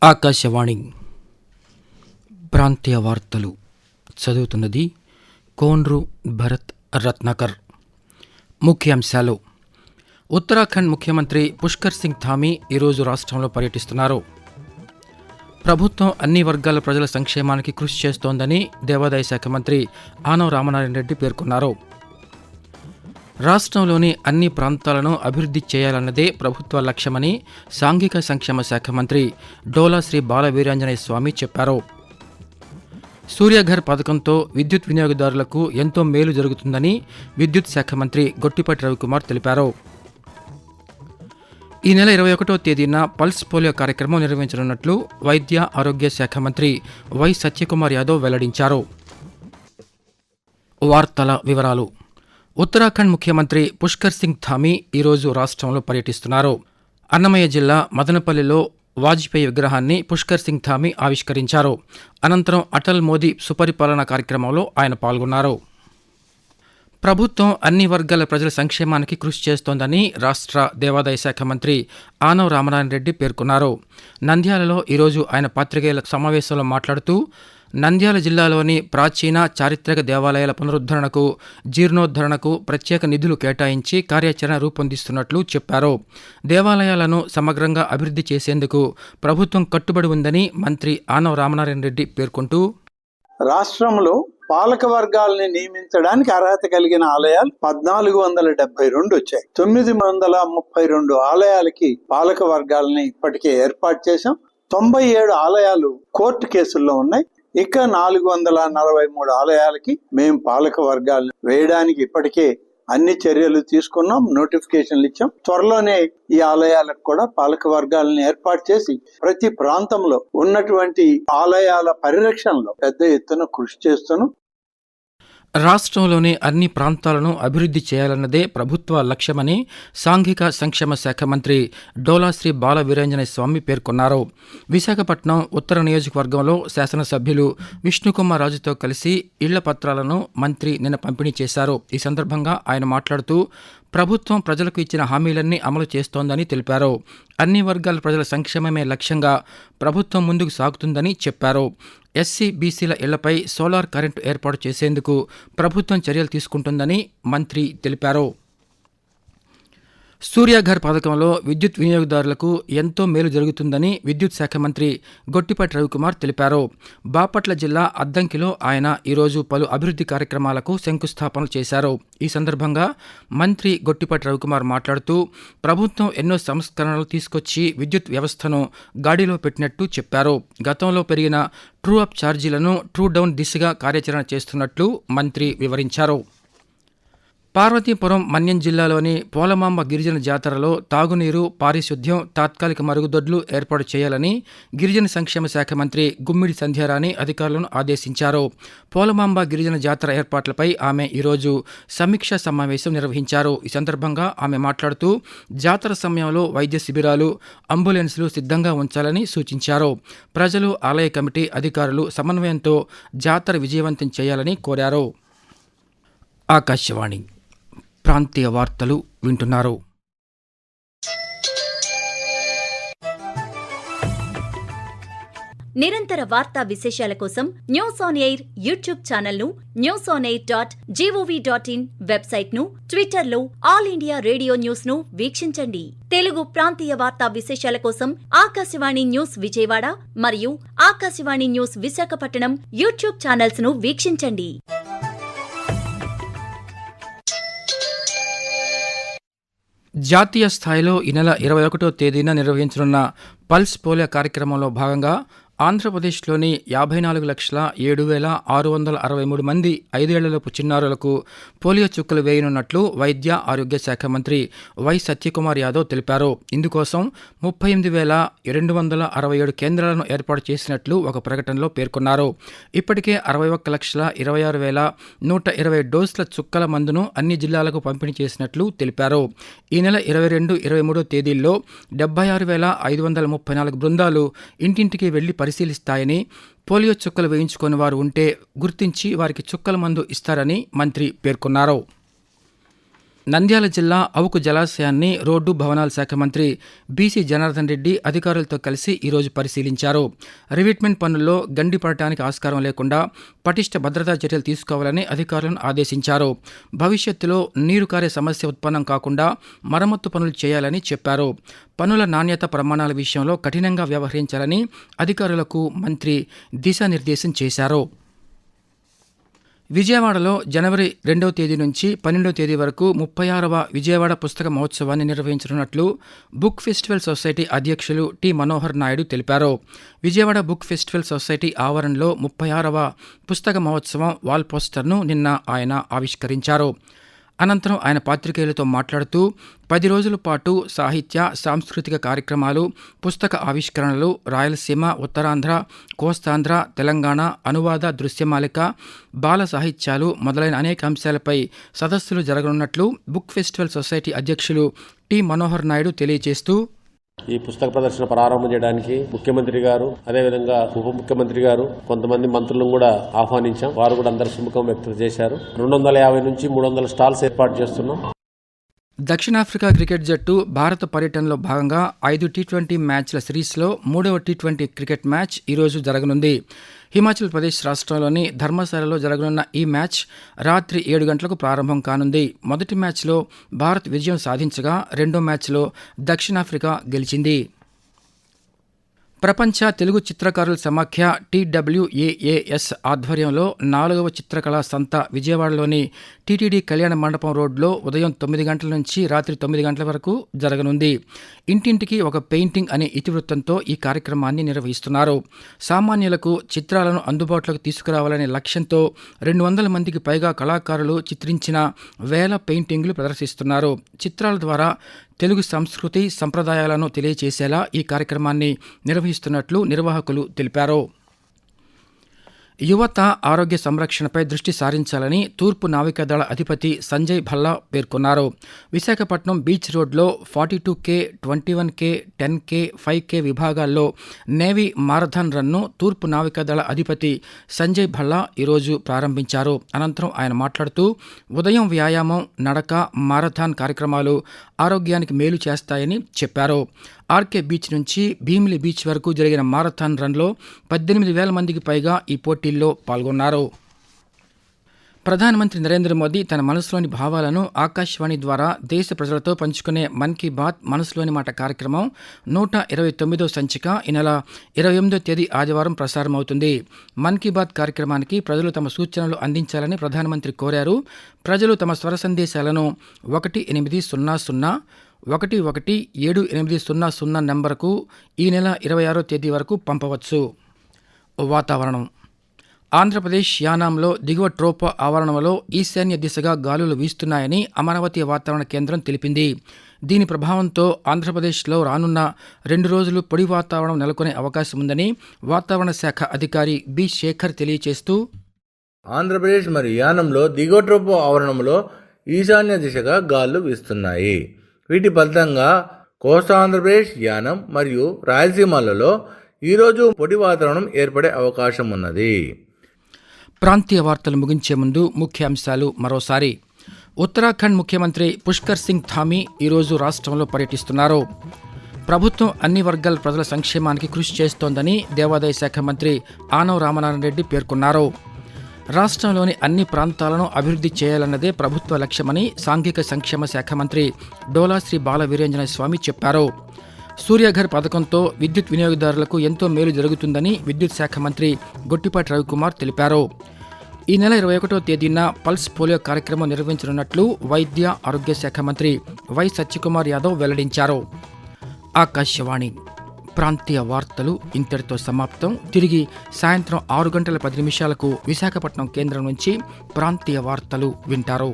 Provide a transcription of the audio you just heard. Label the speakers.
Speaker 1: ఆకాశవాణి ప్రాంతీయ వార్తలు చదువుతున్నది కోన్రు భరత్ రత్నాకర్. ముఖ్యాంశాలు. ఉత్తరాఖండ్ ముఖ్యమంత్రి పుష్కర్ సింగ్ ధామీ ఈరోజు రాష్ట్రంలో పర్యటిస్తున్నారు. ప్రభుత్వం అన్ని వర్గాల ప్రజల సంక్షేమానికి కృషి చేస్తోందని దేవాదాయ శాఖ మంత్రి ఆనవ రామనారాయణ రెడ్డి పేర్కొన్నారు. రాష్ట్రంలోని అన్ని ప్రాంతాలను అభివృద్ధి చేయాలన్నదే ప్రభుత్వ లక్ష్యమని సాంఘిక సంక్షేమ శాఖ మంత్రి డోలా శ్రీ బాలవీరాంజనేయ స్వామి చెప్పారు. సూర్యఘర్ పథకంతో విద్యుత్ వినియోగదారులకు ఎంతో మేలు జరుగుతుందని విద్యుత్ శాఖ మంత్రి గొట్టిపాటి రవికుమార్ తెలిపారు. ఈ నెల 21వ తేదీన పల్స్ పోలియో కార్యక్రమం నిర్వహించనున్నట్లు వైద్య ఆరోగ్య శాఖ మంత్రి వై సత్యకుమార్ యాదవ్ వెల్లడించారు. వార్తల వివరాలు. ఉత్తరాఖండ్ ముఖ్యమంత్రి పుష్కర్ సింగ్ ధామీ ఈరోజు రాష్ట్రంలో పర్యటిస్తున్నారు. అన్నమయ్య జిల్లా మదనపల్లిలో వాజ్పేయి విగ్రహాన్ని పుష్కర్ సింగ్ ధామీ ఆవిష్కరించారు. అనంతరం అటల్ మోదీ సుపరిపాలన కార్యక్రమంలో ఆయన పాల్గొన్నారు. ప్రభుత్వం అన్ని వర్గాల ప్రజల సంక్షేమానికి కృషి చేస్తోందని రాష్ట్ర దేవాదాయ శాఖ మంత్రి ఆనవ రామనారాయణ రెడ్డి పేర్కొన్నారు. నంద్యాలలో ఈరోజు ఆయన పాత్రికేయుల సమావేశంలో మాట్లాడుతూ నంద్యాల జిల్లాలోని ప్రాచీన చారిత్రక దేవాలయాల పునరుద్ధరణకు, జీర్ణోద్ధరణకు ప్రత్యేక నిధులు కేటాయించి కార్యాచరణ రూపొందిస్తున్నట్లు చెప్పారు. దేవాలయాలను సమగ్రంగా అభివృద్ధి చేసేందుకు ప్రభుత్వం కట్టుబడి ఉందని మంత్రి ఆనవ రామనారాయణ రెడ్డి పేర్కొంటూ,
Speaker 2: రాష్ట్రంలో పాలక వర్గాలని నియమించడానికి అర్హత కలిగిన ఆలయాలు 1472 వచ్చాయి. 932 ఆలయాలకి పాలక వర్గాలని ఇప్పటికే ఏర్పాటు చేశాం. 97 ఆలయాలు కోర్టు కేసుల్లో ఉన్నాయి. ఇక 443 ఆలయాలకి మేము పాలక వర్గాలను వేయడానికి ఇప్పటికే అన్ని చర్యలు తీసుకున్నాం, నోటిఫికేషన్లు ఇచ్చాం. త్వరలోనే ఈ ఆలయాలకు కూడా పాలక వర్గాలను ఏర్పాటు చేసి ప్రతి ప్రాంతంలో ఉన్నటువంటి ఆలయాల పరిరక్షణలో పెద్ద ఎత్తున కృషి చేస్తున్నాం.
Speaker 1: రాష్ట్రంలోని అన్ని ప్రాంతాలను అభివృద్ధి చేయాలన్నదే ప్రభుత్వ లక్ష్యమని సాంఘిక సంక్షేమ శాఖ మంత్రి డోలా శ్రీ బాలవీరాంజనేయ స్వామి పేర్కొన్నారు. విశాఖపట్నం ఉత్తర నియోజకవర్గంలో శాసనసభ్యులు విష్ణుకుమార్ రాజుతో కలిసి ఇళ్ల పత్రాలను మంత్రి నిన్న పంపిణీ చేశారు. ఈ సందర్భంగా ఆయన మాట్లాడుతూ ప్రభుత్వం ప్రజలకు ఇచ్చిన హామీలన్నీ అమలు చేస్తోందని తెలిపారు. అన్ని వర్గాల ప్రజల సంక్షేమమే లక్ష్యంగా ప్రభుత్వం ముందుకు సాగుతుందని చెప్పారు. ఎస్సీ, బీసీల ఇళ్లపై సోలార్ కరెంటు ఏర్పాటు చేసేందుకు ప్రభుత్వం చర్యలు తీసుకుంటుందని మంత్రి తెలిపారు. సూర్యఘర్ పథకంలో విద్యుత్ వినియోగదారులకు ఎంతో మేలు జరుగుతుందని విద్యుత్ శాఖ మంత్రి గొట్టిపాటి రవికుమార్ తెలిపారు. బాపట్ల జిల్లా అద్దంకిలో ఆయన ఈరోజు పలు అభివృద్ధి కార్యక్రమాలకు శంకుస్థాపనలు చేశారు. ఈ సందర్భంగా మంత్రి గొట్టిపాటి రవికుమార్ మాట్లాడుతూ ప్రభుత్వం ఎన్నో సంస్కరణలు తీసుకొచ్చి విద్యుత్ వ్యవస్థను గాడిలో పెట్టినట్టు చెప్పారు. గతంలో పెరిగిన ట్రూ అప్ ఛార్జీలను ట్రూ డౌన్ దిశగా కార్యాచరణ చేస్తున్నట్లు మంత్రి వివరించారు. పార్వతీపురం మన్యం జిల్లాలోని పోలమాంబ గిరిజన జాతరలో తాగునీరు, పారిశుద్ధ్యం, తాత్కాలిక మరుగుదొడ్లు ఏర్పాటు చేయాలని గిరిజన సంక్షేమ శాఖ మంత్రి గుమ్మిడి సంధ్యారాణి అధికారులను ఆదేశించారు. పోలమాంబ గిరిజన జాతర ఏర్పాట్లపై ఆమె ఈరోజు సమీక్షా సమావేశం నిర్వహించారు. ఈ సందర్భంగా ఆమె మాట్లాడుతూ జాతర సమయంలో వైద్య శిబిరాలు, అంబులెన్సులు సిద్ధంగా ఉంచాలని సూచించారు. ప్రజలు, ఆలయ కమిటీ అధికారులు సమన్వయంతో జాతర విజయవంతం చేయాలని కోరారు. ఆకాశవాణి ప్రాంతీయ వార్తలు వింటున్నారు.
Speaker 3: నిరంతర వార్తా విశేషాల కోసం న్యూస్ ఆన్ ఎయిర్ యూట్యూబ్ ఛానల్ను, newsonair.gov.in వెబ్సైట్ను, ట్విట్టర్లో ఆల్ ఇండియా రేడియో న్యూస్ను వీక్షించండి. తెలుగు ప్రాంతీయ వార్తా విశేషాల కోసం ఆకాశవాణి న్యూస్ విజయవాడ మరియు ఆకాశవాణి న్యూస్ విశాఖపట్నం యూట్యూబ్ ఛానల్స్ను వీక్షించండి.
Speaker 1: జాతీయ స్థాయిలో ఈ నెల 21వ తేదీన నిర్వహించనున్న పల్స్ పోలియో కార్యక్రమంలో భాగంగా ఆంధ్రప్రదేశ్లోని 54,07,663 మంది 5 ఏళ్లలోపు చిన్నారులకు పోలియో చుక్కలు వేయనున్నట్లు వైద్య ఆరోగ్య శాఖ మంత్రి వై సత్యకుమార్ యాదవ్ తెలిపారు. ఇందుకోసం 38,267 కేంద్రాలను ఏర్పాటు చేసినట్లు ఒక ప్రకటనలో పేర్కొన్నారు. ఇప్పటికే 61,26,120 డోసుల చుక్కల మందును అన్ని జిల్లాలకు పంపిణీ చేసినట్లు తెలిపారు. ఈ నెల 22, 23 తేదీల్లో 76,534 బృందాలు ఇంటింటికి వెళ్లి పరిశీలిస్తాయని, పోలియో చుక్కలు వేయించుకొని వారు ఉంటే గుర్తించి వారికి చుక్కల మందు ఇస్తారని మంత్రి పేర్కొన్నారు. నంద్యాల జిల్లా అవుకు జలాశయాన్ని రోడ్డు భవనాల శాఖ మంత్రి బీసీ జనార్దన్ రెడ్డి అధికారులతో కలిసి ఈరోజు పరిశీలించారు. రివిట్మెంట్ పనుల్లో గండి పడటానికి ఆస్కారం లేకుండా పటిష్ట భద్రతా చర్యలు తీసుకోవాలని అధికారులను ఆదేశించారు. భవిష్యత్తులో నీరు కారే సమస్య ఉత్పన్నం కాకుండా మరమ్మత్తు పనులు చేయాలని చెప్పారు. పనుల నాణ్యత ప్రమాణాల విషయంలో కఠినంగా వ్యవహరించాలని అధికారులకు మంత్రి దిశానిర్దేశం చేశారు. విజయవాడలో జనవరి 2వ తేదీ నుంచి 12వ తేదీ వరకు 36వ విజయవాడ పుస్తక మహోత్సవాన్ని నిర్వహించనున్నట్లు బుక్ ఫెస్టివల్ సొసైటీ అధ్యక్షులు టి మనోహర్ నాయుడు తెలిపారు. విజయవాడ బుక్ ఫెస్టివల్ సొసైటీ ఆవరణలో 36వ పుస్తక మహోత్సవం వాల్ పోస్టర్ను నిన్న ఆయన ఆవిష్కరించారు. అనంతరం ఆయన పాత్రికేయులతో మాట్లాడుతూ 10 రోజుల పాటు సాహిత్య, సాంస్కృతిక కార్యక్రమాలు, పుస్తక ఆవిష్కరణలు, రాయలసీమ, ఉత్తరాంధ్ర, కోస్తాంధ్ర, తెలంగాణ, అనువాద దృశ్యమాలిక, బాల సాహిత్యాలు మొదలైన అనేక అంశాలపై సదస్సులు జరగనున్నట్లు బుక్ ఫెస్టివల్ సొసైటీ అధ్యక్షులు టి మనోహర్ నాయుడు తెలియజేస్తూ
Speaker 4: ఈ పుస్తక ప్రదర్శన ప్రారంభం చేయడానికి ముఖ్యమంత్రి గారు, అదేవిధంగా ఉప ముఖ్యమంత్రి గారు, కొంతమంది మంత్రులను కూడా ఆహ్వానించాం. వారు కూడా అందరు సుముఖం వ్యక్తం చేశారు. 250 నుంచి 300 స్టాల్స్ ఏర్పాటు చేస్తున్నాం.
Speaker 1: దక్షిణాఫ్రికా క్రికెట్ జట్టు భారత పర్యటనలో భాగంగా 5 టీ20 మ్యాచ్ల సిరీస్లో 3వ టీ20 క్రికెట్ మ్యాచ్ ఈరోజు జరగనుంది. హిమాచల్ ప్రదేశ్ రాష్ట్రంలోని ధర్మశాలలో జరగనున్న ఈ మ్యాచ్ రాత్రి 7 గంటలకు ప్రారంభం కానుంది. మొదటి మ్యాచ్లో భారత్ విజయం సాధించగా రెండో మ్యాచ్లో దక్షిణాఫ్రికా గెలిచింది. ప్రపంచ తెలుగు చిత్రకారుల సమాఖ్య TWAAS ఆధ్వర్యంలో 4వ చిత్రకళా సంత విజయవాడలోని టీటీడీ కళ్యాణ మండపం రోడ్లో ఉదయం 9 గంటల నుంచి రాత్రి 9 గంటల వరకు జరగనుంది. ఇంటింటికి ఒక పెయింటింగ్ అనే ఇతివృత్తంతో ఈ కార్యక్రమాన్ని నిర్వహిస్తున్నారు. సామాన్యులకు చిత్రాలను అందుబాటులోకి తీసుకురావాలనే లక్ష్యంతో 200 మందికి పైగా కళాకారులు చిత్రించిన వేల పెయింటింగ్లు ప్రదర్శిస్తున్నారు. చిత్రాల ద్వారా తెలుగు సంస్కృతి, సంప్రదాయాలను తెలియచేసేలా ఈ కార్యక్రమాన్ని నిర్వహిస్తున్నట్లు నిర్వాహకులు తెలిపారు. యువత ఆరోగ్య సంరక్షణపై దృష్టి సారించాలని తూర్పు నావికాదళ అధిపతి సంజయ్ భల్లా పేర్కొన్నారు. విశాఖపట్నం బీచ్ రోడ్లో 42K, 21K, 10K, 5K విభాగాల్లో నేవీ మారథాన్ రన్ను తూర్పు నావికాదళ అధిపతి సంజయ్ భల్లా ఈరోజు ప్రారంభించారు. అనంతరం ఆయన మాట్లాడుతూ ఉదయం వ్యాయామం, నడక, మారథాన్ కార్యక్రమాలు ఆరోగ్యానికి మేలు చేస్తాయని చెప్పారు. ఆర్కే బీచ్ నుంచి భీమిలి బీచ్ వరకు జరిగిన మారథాన్ రన్లో 18,000 మందికి పైగా ఈ పోటీల్లో పాల్గొన్నారు. ప్రధానమంత్రి నరేంద్ర మోదీ తన మనసులోని భావాలను ఆకాశవాణి ద్వారా దేశ ప్రజలతో పంచుకునే మన్ కీ బాత్ మనసులోని మాట కార్యక్రమం 129వ సంచిక ఈ నెల 28వ తేదీ ఆదివారం ప్రసారమవుతుంది. మన్ కీ బాత్ కార్యక్రమానికి ప్రజలు తమ సూచనలు అందించాలని ప్రధానమంత్రి కోరారు. ప్రజలు తమ స్వర సందేశాలను 1800-117800 నంబరుకు ఈ నెల 26వ తేదీ వరకు పంపవచ్చు. వాతావరణం. ఆంధ్రప్రదేశ్ యానాంలో దిగువ ట్రోపో ఆవరణంలో ఈశాన్య దిశగా గాలులు వీస్తున్నాయని అమరావతి వాతావరణ కేంద్రం తెలిపింది. దీని ప్రభావంతో ఆంధ్రప్రదేశ్లో రానున్న 2 రోజులు పొడి వాతావరణం నెలకొనే అవకాశం ఉందని వాతావరణ శాఖ అధికారి బి శేఖర్ తెలియజేస్తూ
Speaker 5: ఆంధ్రప్రదేశ్ మరియు యానంలో దిగువ ట్రోపో ఆవరణంలో ఈశాన్య దిశగా గాలులు వీస్తున్నాయి. వీటి ఫలితంగా కోస్తా ఆంధ్రప్రదేశ్, యానం మరియు రాయలసీమలలో ఈరోజు పొడి వాతావరణం ఏర్పడే అవకాశం ఉన్నది.
Speaker 1: ప్రాంతీయ వార్తలు ముగించే ముందు ముఖ్యాంశాలు మరోసారి. ఉత్తరాఖండ్ ముఖ్యమంత్రి పుష్కర్ సింగ్ ధామీ ఈరోజు రాష్ట్రంలో పర్యటిస్తున్నారు. ప్రభుత్వం అన్ని వర్గాల ప్రజల సంక్షేమానికి కృషి చేస్తోందని దేవాదాయ శాఖ మంత్రి ఆనవ రామనారాయణ రెడ్డి పేర్కొన్నారు. రాష్ట్రంలోని అన్ని ప్రాంతాలను అభివృద్ధి చేయాలన్నదే ప్రభుత్వ లక్ష్యమని సాంఘిక సంక్షేమ శాఖ మంత్రి డోలా శ్రీ బాల వీరేంజనేయ స్వామి చెప్పారు. సూర్యఘర్ పథకంతో విద్యుత్ వినియోగదారులకు ఎంతో మేలు జరుగుతుందని విద్యుత్ శాఖ మంత్రి గొట్టిపాటి రవికుమార్ తెలిపారు. ఈ నెల 21వ తేదీన పల్స్ పోలియో కార్యక్రమం నిర్వహించనున్నట్లు వైద్య ఆరోగ్య శాఖ మంత్రి వై సత్యకుమార్ యాదవ్ వెల్లడించారు. ఆకాశవాణి ప్రాంతీయ వార్తలు ఇంతటితో సమాప్తం. తిరిగి సాయంత్రం 6:10 విశాఖపట్నం కేంద్రం నుంచి ప్రాంతీయ వార్తలు వింటారు.